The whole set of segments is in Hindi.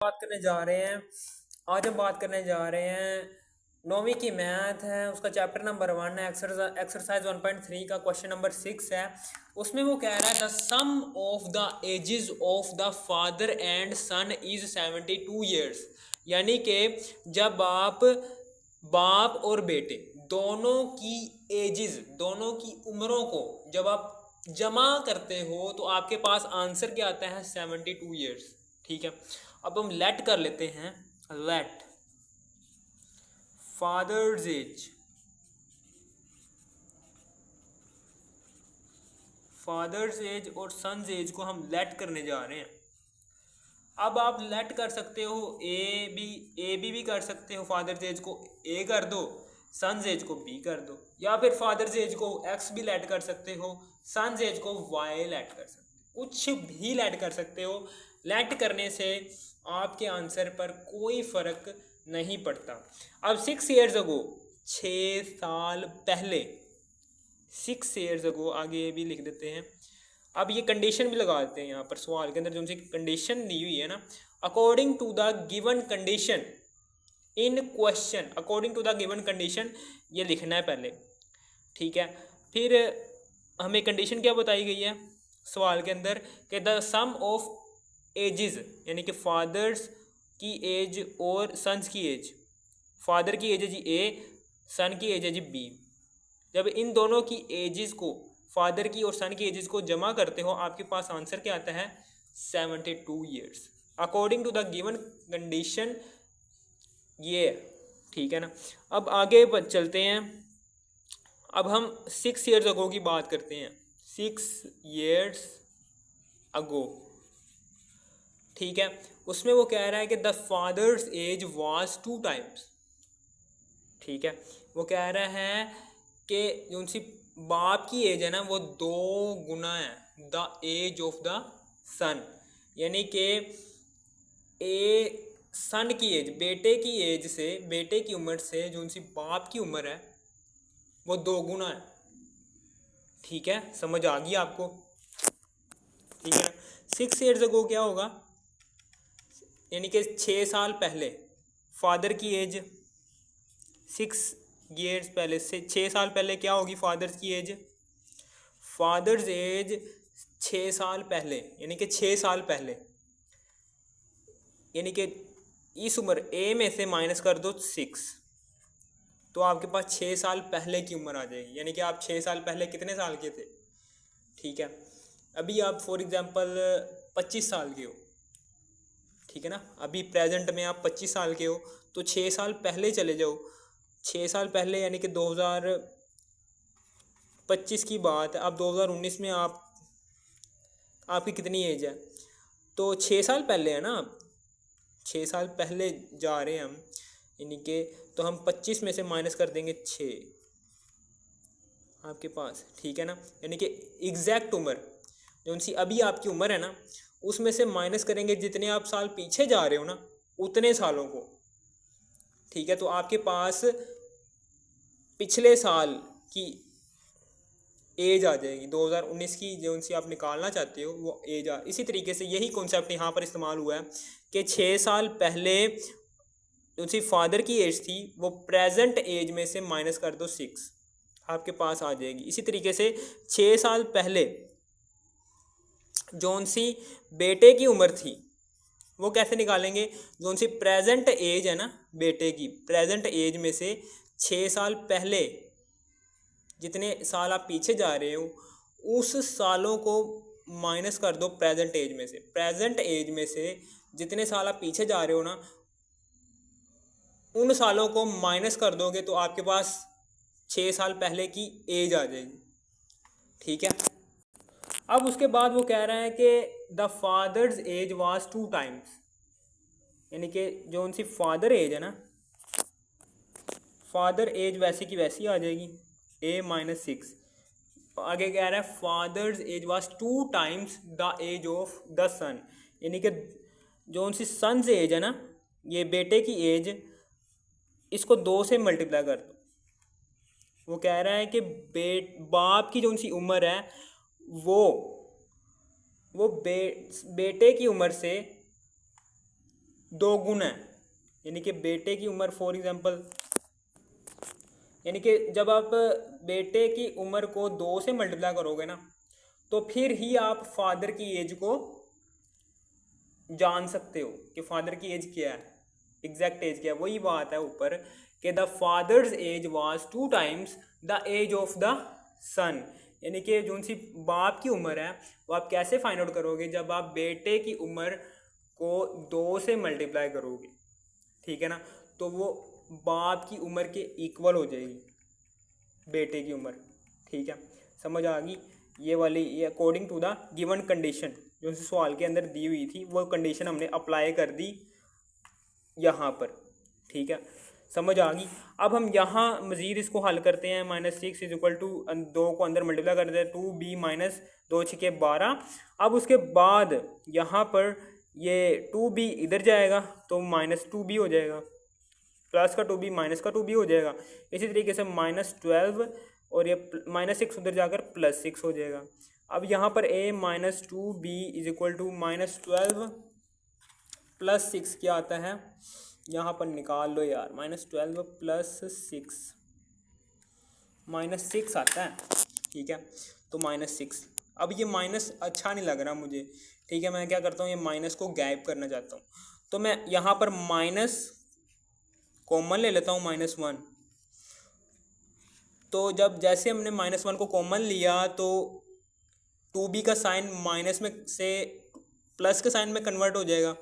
बात करने जा रहे हैं। आज हम बात करने जा रहे हैं नौवीं की मैथ है, उसका चैप्टर नंबर 1 है, एक्सरसाइज 1.3 का क्वेश्चन नंबर 6 है। उसमें वो कह रहा है the sum of the ages of the father and son is 72 years. यानी कि जब आप बाप और बेटे दोनों की एजेस, दोनों की उम्रों को जब आप जमा करते हो तो आपके पास आंसर क्या आता है? 72 ईयर्स। ठीक है, अब हम लेट कर लेते हैं। Let father's age, father's age और सन्स एज को हम लेट करने जा रहे हैं। अब आप लेट कर सकते हो ए बी भी कर सकते हो। फादर्स एज को ए कर दो, सन्स एज को बी कर दो, या फिर फादर्स एज को एक्स भी लेट कर सकते हो, सन्स एज को वाई लेट कर सकते हो, कुछ भी लेट कर सकते हो। लेट करने से आपके आंसर पर कोई फर्क नहीं पड़ता। अब 6 ईयर्स अगो, 6 साल पहले, 6 ईयर्स अगो, आगे ये भी लिख देते हैं। अब ये कंडीशन भी लगा देते हैं यहाँ पर सवाल के अंदर, जो उनसे कंडीशन दी हुई है ना, according to the given condition in question, according to the given condition ये लिखना है पहले। ठीक है, फिर हमें कंडीशन क्या बताई गई है सवाल के अंदर कि द सम ऑफ एजेस, यानी कि फादर्स की एज और सन्स की एज, फादर की एज है जी ए, सन की एज है जी बी। जब इन दोनों की एजेस को, फादर की और सन की एजेस को जमा करते हो, आपके पास आंसर क्या आता है? 72 years according to the given condition. ये ठीक है ना। अब आगे चलते हैं। अब हम 6 ईयर्स अगो की बात करते हैं। 6 ईयर्स अगो, ठीक है, उसमें वो कह रहा है कि the father's age was 2 times. ठीक है, वो कह रहा है कि जो उनकी बाप की एज है ना वो 2 गुना है the age of the son. यानी कि ए सन की एज, बेटे की एज से, बेटे की उम्र से जो उनकी बाप की उम्र है वो 2 गुना है। ठीक है, समझ आ गई आपको? ठीक है, 6 ईयर्स अगो क्या होगा? यानी कि 6 साल पहले फादर की एज, 6 ईयर्स पहले से 6 साल पहले क्या होगी फादर्स की एज? फादर्स एज 6 साल पहले, यानी कि 6 साल पहले, यानी कि इस उम्र ए में से माइनस कर दो 6, तो आपके पास 6 साल पहले की उम्र आ जाएगी। यानी कि आप 6 साल पहले कितने साल के थे? ठीक है, अभी आप फॉर एग्जांपल 25 साल के हो। ठीक है ना, अभी प्रेजेंट में आप 25 साल के हो, तो 6 साल पहले चले जाओ। 6 साल पहले यानी कि 2025 की बात है। अब 2019 में आपकी कितनी एज है? तो 6 साल पहले है ना, 6 साल पहले जा रहे हैं हम, यानी कि तो हम 25 में से माइनस कर देंगे 6 आपके पास। ठीक है ना, यानी कि एग्जैक्ट उम्र जो उनसी अभी आपकी उम्र है ना, उसमें से माइनस करेंगे जितने आप साल पीछे जा रहे हो ना, उतने सालों को। ठीक है, तो आपके पास पिछले साल की एज आ जाएगी, 2019 की जो उनसी आप निकालना चाहते हो वो एज इसी तरीके से यही कॉन्सेप्ट यहाँ पर इस्तेमाल हुआ है कि 6 साल पहले जो उनसी फादर की एज थी वो प्रेजेंट एज में से माइनस कर दो 6, आपके पास आ जाएगी। इसी तरीके से 6 साल पहले जो उनसी बेटे की उम्र थी वो कैसे निकालेंगे? जो उनसी प्रेजेंट एज है ना बेटे की, प्रेजेंट एज में से 6 साल पहले जितने साल आप पीछे जा रहे हो उस सालों को माइनस कर दो प्रेजेंट एज में से। प्रेजेंट एज में से जितने साल आप पीछे जा रहे हो ना, उन सालों को माइनस कर दोगे तो आपके पास 6 साल पहले की एज आ जाएगी। ठीक है, अब उसके बाद वो कह रहा है कि the father's age was 2 times, यानी कि जो उनकी फादर एज है ना, फादर एज वैसी की वैसी आ जाएगी A-6। आगे कह रहा है father's age was 2 times the age of the son, यानी कि जो उनकी सन्स एज है ना, ये बेटे की एज, इसको 2 से मल्टीप्लाई कर दो। वो कह रहा है कि बाप की जो उनकी उम्र है वो बेटे की उम्र से दो गुण है, यानी कि बेटे की उम्र फॉर एग्जांपल, यानी कि जब आप बेटे की उम्र को 2 से मल्टीप्लाई करोगे ना, तो फिर ही आप फादर की एज को जान सकते हो कि फादर की एज क्या है, एग्जैक्ट एज क्या है। वही बात है ऊपर कि the father's age was 2 times the age of the son, यानी कि जो सी बाप की उम्र है वो आप कैसे फाइंड आउट करोगे, जब आप बेटे की उम्र को 2 से मल्टीप्लाई करोगे, ठीक है ना, तो वो बाप की उम्र के इक्वल हो जाएगी बेटे की उम्र, ठीक है, समझ आ गई ये वाली। ये according to the given condition जो सवाल के अंदर दी हुई थी, वो कंडीशन हमने अप्लाई कर दी यहाँ पर, ठीक है, समझ आ गई। अब हम यहाँ मज़ीद इसको हल करते हैं। -6 इज इक्वल टू 2 को अंदर मल्टीप्लाई कर देते हैं, 2b माइनस 2 6 12। अब उसके बाद यहाँ पर ये 2b इधर जाएगा तो -2b हो जाएगा, प्लस का 2b माइनस का 2b हो जाएगा। इसी तरीके से -12 और ये -6 उधर जाकर +6 हो जाएगा। अब यहाँ पर a -2b is equal to -12 +6 क्या आता है, यहाँ पर निकाल लो यार, -12 +6 -6 आता है, ठीक है, तो -6। अब ये माइनस अच्छा नहीं लग रहा मुझे, ठीक है, मैं क्या करता हूँ, ये माइनस को गायब करना चाहता हूँ, तो मैं यहाँ पर माइनस कॉमन ले लेता हूँ -1। तो जब जैसे हमने -1 को कॉमन लिया तो 2b का साइन माइनस में से प्लस के साइन में कन्वर्ट हो जाएगा,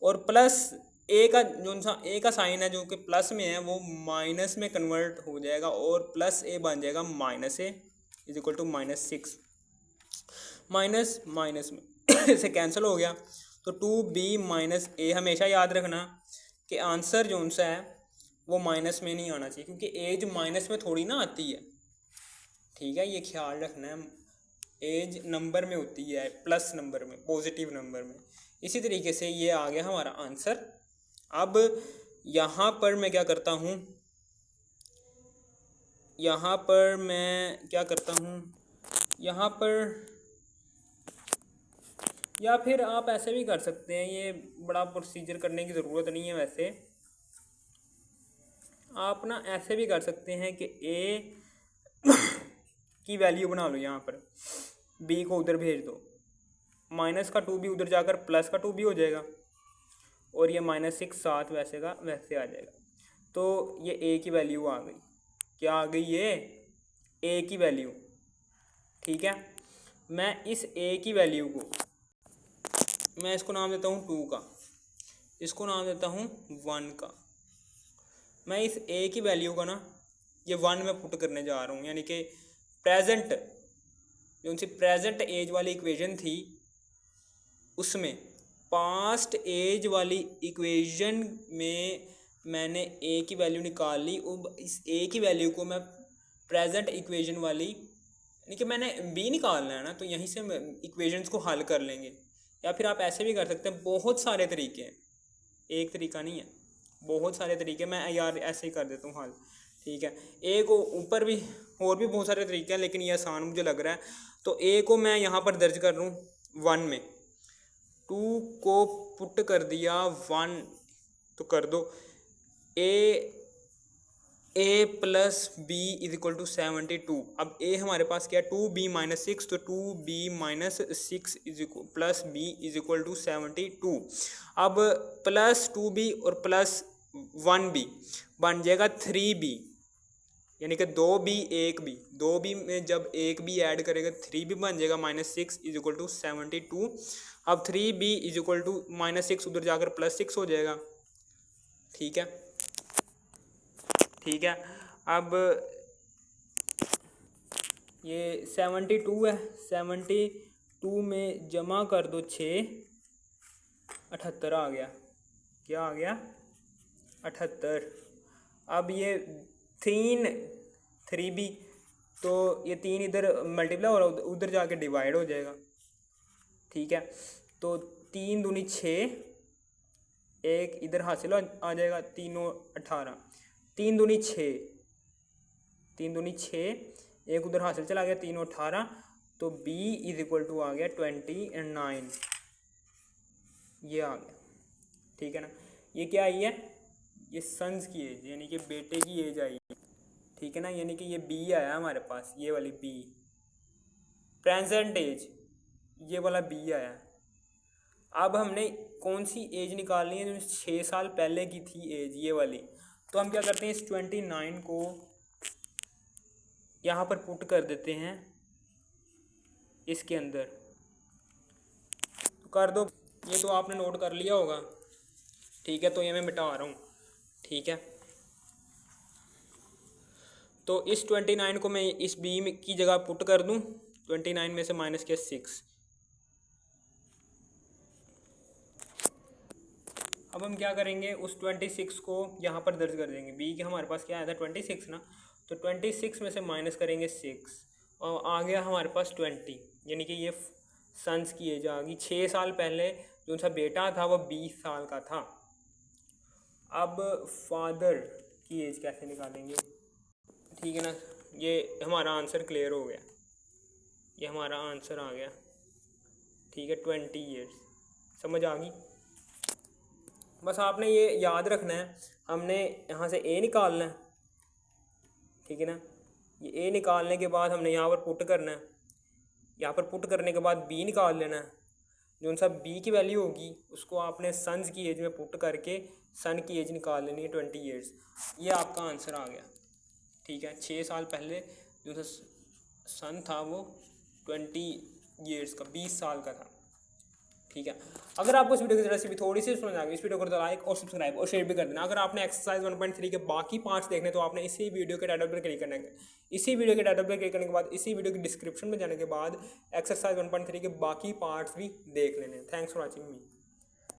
और प्लस ए का जो सा ए का साइन है जो कि प्लस में है वो माइनस में कन्वर्ट हो जाएगा, और प्लस ए बन जाएगा -a is equal to -6। Minus minus में से कैंसिल हो गया, तो 2b माइनस a, हमेशा याद रखना कि आंसर जो सा है वो माइनस में नहीं आना चाहिए, क्योंकि एज माइनस में थोड़ी ना आती है, ठीक है, ये ख्याल रखना है, एज नंबर में होती है, प्लस नंबर में, पॉजिटिव नंबर में। इसी तरीके से ये आ गया हमारा आंसर। अब यहाँ पर मैं क्या करता हूँ, यहाँ पर मैं क्या करता हूँ, यहाँ पर या फिर आप ऐसे भी कर सकते हैं, ये बड़ा प्रोसीजर करने की ज़रूरत नहीं है। वैसे आप ना ऐसे भी कर सकते हैं कि a की वैल्यू बना लो, यहाँ पर b को उधर भेज दो, माइनस का 2b उधर जाकर प्लस का 2b हो जाएगा, और ये -6 साथ वैसे का वैसे आ जाएगा। तो ये a की वैल्यू आ गई, क्या आ गई, ये a की वैल्यू, ठीक है। मैं इस a की वैल्यू को, मैं इसको नाम देता हूँ 2 का, इसको नाम देता हूँ 1 का। मैं इस a की वैल्यू का ना ये 1 में पुट करने जा रहा हूँ, यानी कि प्रेजेंट जो उनसे प्रेजेंट एज वाली इक्वेशन थी उसमें पास्ट एज वाली इक्वेशन में मैंने a की वैल्यू निकाल ली। अब इस a की वैल्यू को मैं प्रेजेंट इक्वेशन वाली, यानी कि मैंने b निकालना है ना, तो यहीं से इक्वेशंस को हल कर लेंगे। या फिर आप ऐसे भी कर सकते हैं, बहुत सारे तरीके हैं, एक तरीका नहीं है, बहुत सारे तरीके। मैं यार ऐसे ही कर देता हूँ हल, ठीक है। ए को ऊपर भी और भी बहुत सारे तरीके हैं, लेकिन ये आसान मुझे लग रहा है, तो ए को मैं यहाँ पर दर्ज कर लूँ 1 में, 2 को पुट कर दिया 1, तो कर दो a plus b is equal to 72। अब a हमारे पास क्या है, 2b माइनस 6, तो 2b minus 6 is equal plus b is equal to 72। अब प्लस 2b और प्लस 1b बन जाएगा 3b, यानी कि 2b 1b, 2b में जब 1b ऐड करेगा 3b बन जाएगा -6 इज इक्वल टू 72। अब 3b इज इक्वल टू -6 उधर जाकर +6 हो जाएगा, ठीक है, ठीक है। अब ये 72 है, 72 में जमा कर दो 6, 78 आ गया, क्या आ गया, 78। अब ये 3b, तो ये 3 इधर मल्टीप्लाई हो रहा है, उधर जाके डिवाइड हो जाएगा, ठीक है। तो 3 दूनी 6, एक इधर हासिल आ जाएगा, 3 और 18, 3 दूनी 6, 3 दूनी 6, एक उधर हासिल चला गया, 3 और 18, तो b इज इक्वल टू आ गया 29, ये आ गया, ठीक है ना। ये क्या आई है, ये सन्स की एज यानी कि बेटे की एज आई है, ठीक है ना। यानी कि ये बी आया हमारे पास, ये वाली बी, प्रेजेंट एज ये वाला बी आया। अब हमने कौन सी एज निकालनी है, जो 6 साल पहले की थी एज, ये वाली। तो हम क्या करते हैं, इस 29 को यहाँ पर पुट कर देते हैं इसके अंदर, तो कर दो। ये तो आपने नोट कर लिया होगा, ठीक है। तो ये मैं मिटा रहा हूँ, ठीक है। तो इस 29 को मैं इस बी की जगह पुट कर दूँ, 29 में से माइनस किया 6। अब हम क्या करेंगे, उस 26 को यहाँ पर दर्ज कर देंगे। बी के हमारे पास क्या आया था 26 ना, तो 26 में से माइनस करेंगे 6 और आ गया हमारे पास 20, यानी कि ये सन्स की एज आ गई। 6 साल पहले जो उनका बेटा था वो 20 साल का था। अब फादर की एज कैसे निकालेंगे, ठीक है ना। ये हमारा आंसर क्लियर हो गया, ये हमारा आंसर आ गया, ठीक है। 20 ईयर्स, समझ आ गई। बस आपने ये याद रखना है, हमने यहाँ से ए निकालना है, ठीक है ना। ये ए निकालने के बाद हमने यहाँ पर पुट करना है, यहाँ पर पुट करने के बाद बी निकाल लेना है। जो सा बी की वैल्यू होगी उसको आपने सन्स की एज में पुट करके सन की एज निकाल लेनी है 20 ईयर्स। ये आपका आंसर आ गया, ठीक है। 6 साल पहले जो सन था वो 20 ईयर्स का, 20 साल का था, ठीक है। अगर आपको इस वीडियो की रेसिपी थोड़ी सी समझ आ गई, इस वीडियो को लाइक और सब्सक्राइब और शेयर भी कर देना। अगर आपने एक्सरसाइज 1.3 के बाकी पार्ट्स देखने तो आपने इसी वीडियो के टाइटल पर क्लिक करना है। इसी वीडियो के टाइटल पर क्लिक करने के बाद इसी वीडियो की डिस्क्रिप्शन में जाने के बाद एक्सरसाइज 1.3 के बाकी पार्ट्स भी देख लेने। Thanks for watching me.